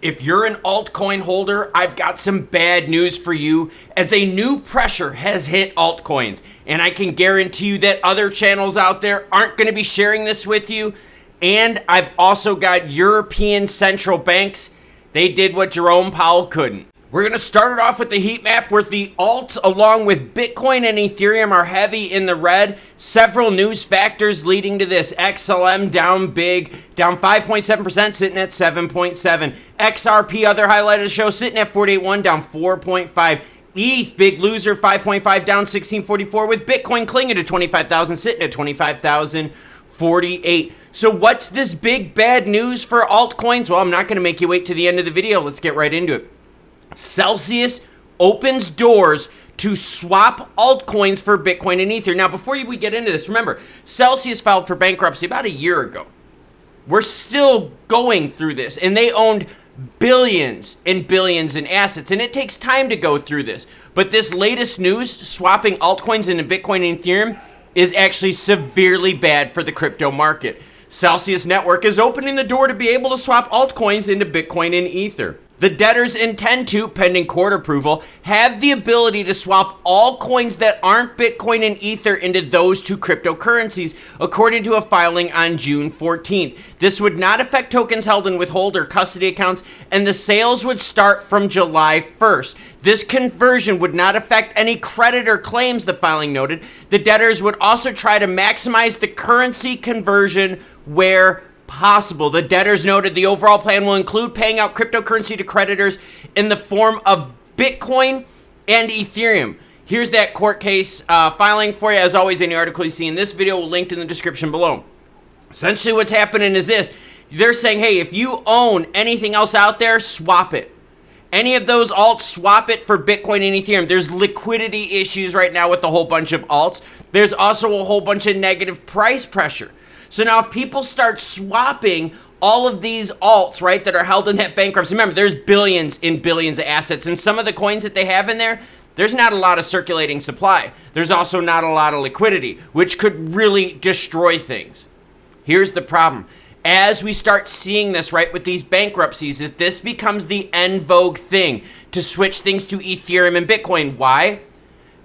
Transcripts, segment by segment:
If you're an altcoin holder, I've got some bad news for you, as a new pressure has hit altcoins. And I can guarantee you that other channels out there aren't going to be sharing this with you. And I've also got European central banks. They did what Jerome Powell couldn't. We're going to start it off with the heat map where the alts along with Bitcoin and Ethereum are heavy in the red. Several news factors leading to this. XLM down big, down 5.7%, sitting at 7.7. XRP, other highlight of the show, sitting at 48.1, down 4.5. ETH, big loser, 5.5, down 1644, with Bitcoin clinging to 25,000, sitting at 25,048. So what's this big bad news for altcoins? Well, I'm not going to make you wait to the end of the video. Let's get right into it. Celsius opens doors to swap altcoins for Bitcoin and Ether. Now, before we get into this, remember, Celsius filed for bankruptcy about a year ago. We're still going through this, and they owned billions and billions in assets, and it takes time to go through this. But this latest news, swapping altcoins into Bitcoin and Ethereum, is actually severely bad for the crypto market. Celsius Network is opening the door to be able to swap altcoins into Bitcoin and Ether. The debtors intend to, pending court approval, have the ability to swap all coins that aren't Bitcoin and Ether into those two cryptocurrencies, according to a filing on June 14th. This would not affect tokens held in withhold or custody accounts, and the sales would start from July 1st. This conversion would not affect any creditor claims, the filing noted. The debtors would also try to maximize the currency conversion where possible. The debtors noted the overall plan will include paying out cryptocurrency to creditors in the form of Bitcoin and Ethereum. Here's that court case filing for you. As always, any article you see in this video will linked in the description below. Essentially what's happening is this. They're saying, hey, if you own anything else out there, swap it. Any of those alts, swap it for Bitcoin and Ethereum. There's liquidity issues right now with a whole bunch of alts. There's also a whole bunch of negative price pressure. So now if people start swapping all of these alts, right, that are held in that bankruptcy, remember, there's billions and billions of assets, and some of the coins that they have in there, there's not a lot of circulating supply. There's also not a lot of liquidity, which could really destroy things. Here's the problem. As we start seeing this, right, with these bankruptcies, if this becomes the en vogue thing to switch things to Ethereum and Bitcoin, why?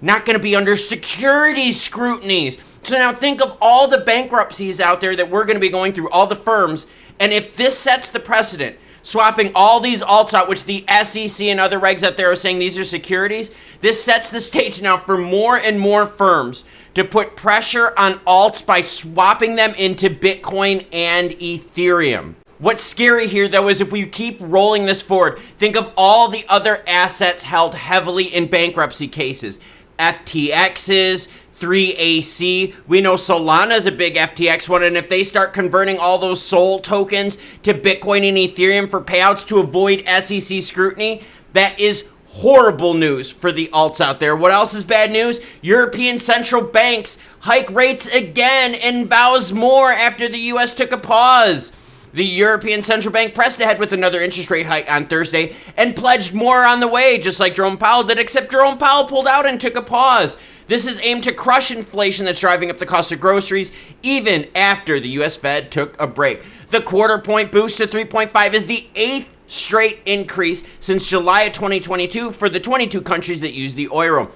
Not going to be under securities scrutinies. So now think of all the bankruptcies out there that we're going to be going through, all the firms, and if this sets the precedent, swapping all these alts out, which the SEC and other regs out there are saying these are securities, this sets the stage now for more and more firms to put pressure on alts by swapping them into Bitcoin and Ethereum. What's scary here, though, is if we keep rolling this forward, think of all the other assets held heavily in bankruptcy cases. FTXs, 3AC. We know Solana is a big FTX one, and if they start converting all those SOL tokens to Bitcoin and Ethereum for payouts to avoid SEC scrutiny, that is horrible news for the alts out there. What else is bad news? European central banks hike rates again and vows more after the US took a pause. The European Central Bank pressed ahead with another interest rate hike on Thursday and pledged more on the way, just like Jerome Powell did, except Jerome Powell pulled out and took a pause. This is aimed to crush inflation that's driving up the cost of groceries, even after the U.S. Fed took a break. The quarter-point boost to 3.5 is the 8th straight increase since July of 2022 for the 22 countries that use the euro.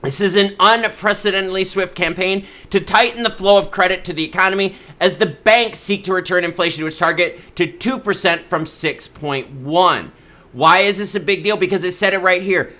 This is an unprecedentedly swift campaign to tighten the flow of credit to the economy as the banks seek to return inflation to its target to 2% from 6.1. Why is this a big deal? Because it said it right here.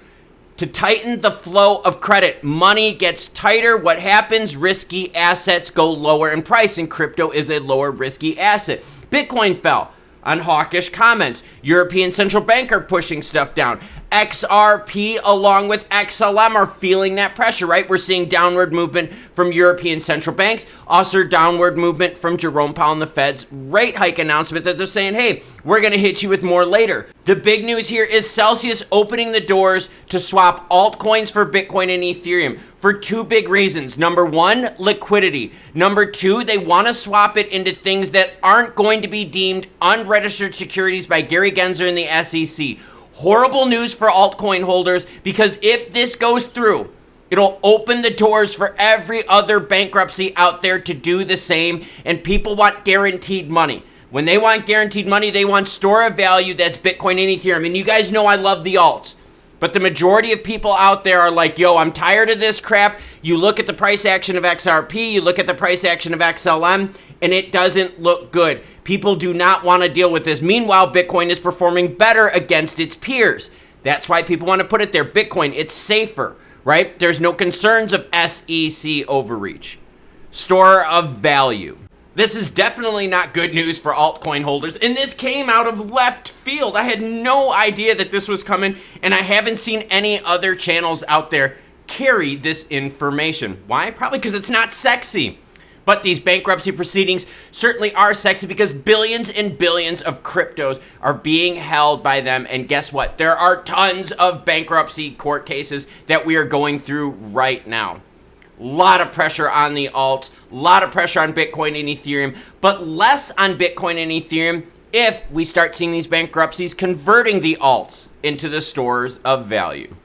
To tighten the flow of credit, money gets tighter. What happens? Risky assets go lower in price, and crypto is a lower risky asset. Bitcoin fell on hawkish comments. European Central Bank are pushing stuff down. XRP along with XLM are feeling that pressure, right? We're seeing downward movement from European central banks, also downward movement from Jerome Powell and the Fed's rate hike announcement that they're saying, hey, we're going to hit you with more later. The big news here is Celsius opening the doors to swap altcoins for Bitcoin and Ethereum for two big reasons. Number one, liquidity. Number two, they want to swap it into things that aren't going to be deemed unregistered securities by Gary Gensler and the SEC. Horrible news for altcoin holders, because if this goes through, it'll open the doors for every other bankruptcy out there to do the same, and people want guaranteed money. When they want guaranteed money, they want store of value that's Bitcoin and Ethereum. And you guys know I love the alts. But the majority of people out there are like, yo, I'm tired of this crap. You look at the price action of XRP, you look at the price action of XLM, and it doesn't look good. People do not want to deal with this. Meanwhile, Bitcoin is performing better against its peers. That's why people want to put it there. Bitcoin, it's safer, right? There's no concerns of SEC overreach. Store of value. This is definitely not good news for altcoin holders, and this came out of left field. I had no idea that this was coming, and I haven't seen any other channels out there carry this information. Why? Probably because it's not sexy. But these bankruptcy proceedings certainly are sexy because billions and billions of cryptos are being held by them. And guess what? There are tons of bankruptcy court cases that we are going through right now. A lot of pressure on the alts, a lot of pressure on Bitcoin and Ethereum, but less on Bitcoin and Ethereum if we start seeing these bankruptcies converting the alts into the stores of value.